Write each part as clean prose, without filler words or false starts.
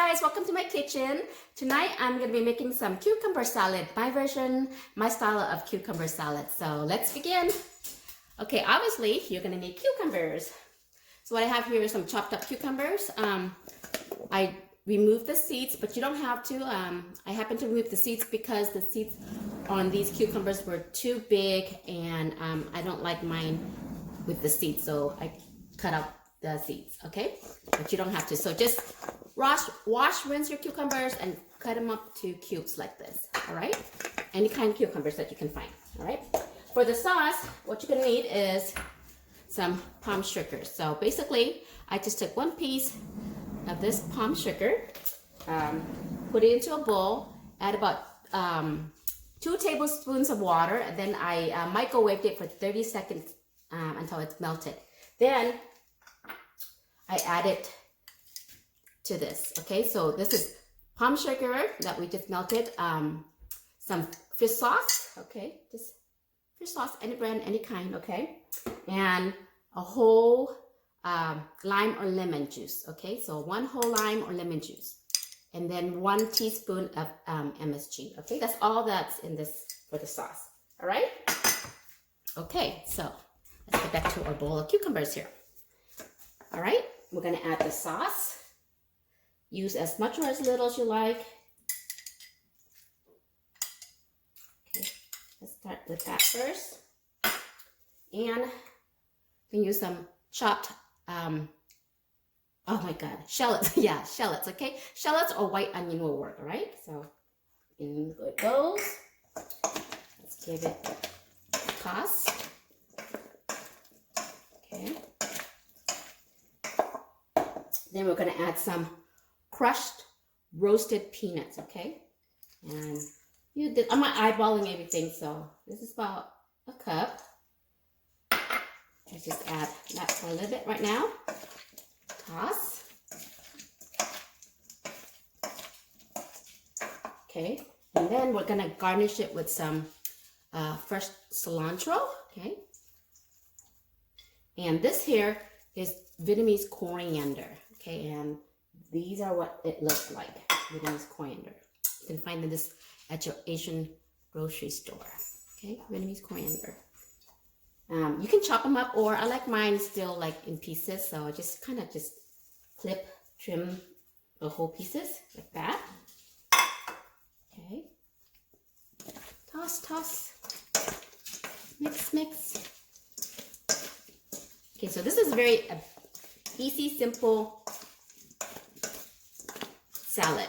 guys, welcome to my kitchen. Tonight I'm going to be making some cucumber salad, my version, my style of cucumber salad. So let's begin. Okay, obviously you're going to need cucumbers. So what I have here is some chopped up cucumbers. I removed the seeds, but you don't have to. I happen to remove the seeds because the seeds on these cucumbers were too big, and I don't like mine with the seeds, so I cut out the seeds, okay? But you don't have to. So just wash, rinse your cucumbers and cut them up to cubes like this, all right? Any kind of cucumbers that you can find, all right? For the sauce, what you're gonna need is some palm sugar. So basically, I just took one piece of this palm sugar, put it into a bowl, add about 2 tablespoons of water, and then I microwaved it for 30 seconds until it's melted. Then I add it to this, okay? So this is palm sugar that we just melted, some fish sauce, okay? Just fish sauce, any brand, any kind, okay? And a whole lime or lemon juice, okay? So 1 whole lime or lemon juice. And then 1 teaspoon of MSG, okay? That's all that's in this for the sauce, all right? Okay, so let's get back to our bowl of cucumbers here. All right, we're gonna add the sauce. Use as much or as little as you like. Okay, let's start with that first. And you can use some chopped, oh my God, shallots. Yeah, shallots, okay? Shallots or white onion will work, all right? So in it goes. Let's give it a toss. Okay. Then we're gonna add some crushed roasted peanuts, okay? And I'm not eyeballing everything, so this is about a cup. Let's just add that for a little bit right now. Toss. Okay, and then we're gonna garnish it with some fresh cilantro, okay? And this here is Vietnamese coriander, okay? And these are what it looks like, Vietnamese coriander. You can find this at your Asian grocery store, okay? Vietnamese coriander. You can chop them up, or I like mine still like in pieces, so I just kind of just trim the whole pieces like that. Okay. Toss. Mix. Okay, so this is very easy, simple salad,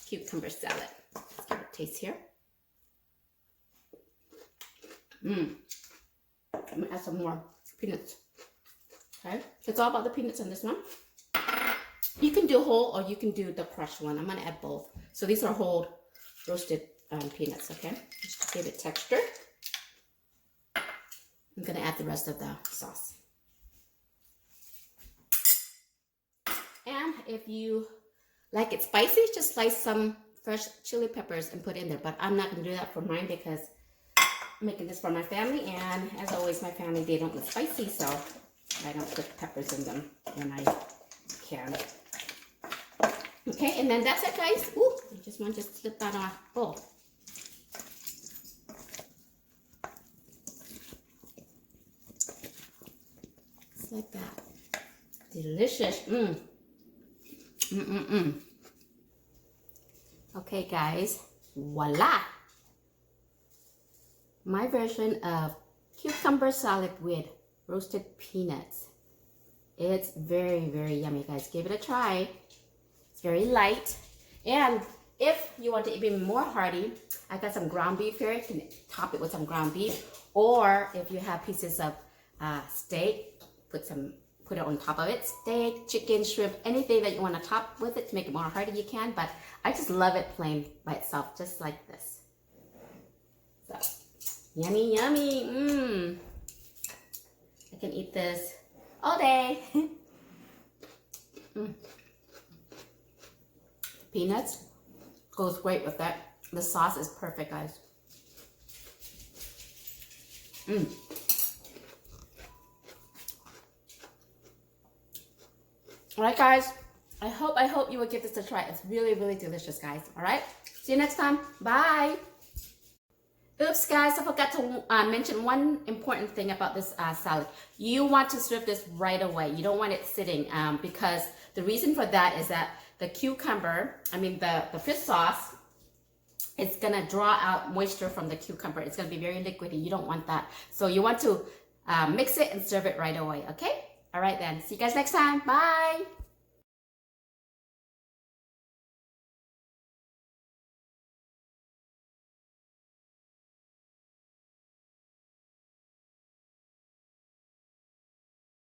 cucumber salad. Let's give it a taste here. I'm gonna add some more peanuts. Okay, it's all about the peanuts on this one. You can do whole or you can do the crushed one. I'm gonna add both. So these are whole roasted peanuts, okay? Just to give it texture. I'm gonna add the rest of the sauce. And if you like it spicy, just slice some fresh chili peppers and put in there. But I'm not gonna do that for mine because I'm making this for my family, and as always, my family, they don't eat spicy, so I don't put peppers in them when I can. Okay, and then that's it, guys. Ooh, I just want to slip that on. Oh. Just like that. Delicious. Okay, guys. Voila. My version of cucumber salad with roasted peanuts. It's very, very yummy, guys. Give it a try. It's very light. And if you want to be more hearty, I got some ground beef here. You can top it with some ground beef. Or if you have pieces of steak, put it on top of it. Steak, chicken, shrimp, anything that you want to top with it to make it more hearty, you can. But I just love it plain by itself, just like this. So, yummy, yummy. I can eat this all day. Peanuts goes great with that. The sauce is perfect, guys. All right, guys. I hope you will give this a try. It's really, really delicious, guys. All right. See you next time. Bye. Oops, guys, I forgot to mention one important thing about this salad. You want to serve this right away. You don't want it sitting because the reason for that is that the the fish sauce, it's gonna draw out moisture from the cucumber. It's gonna be very liquidy. You don't want that. So you want to mix it and serve it right away, okay? All right then, see you guys next time. Bye.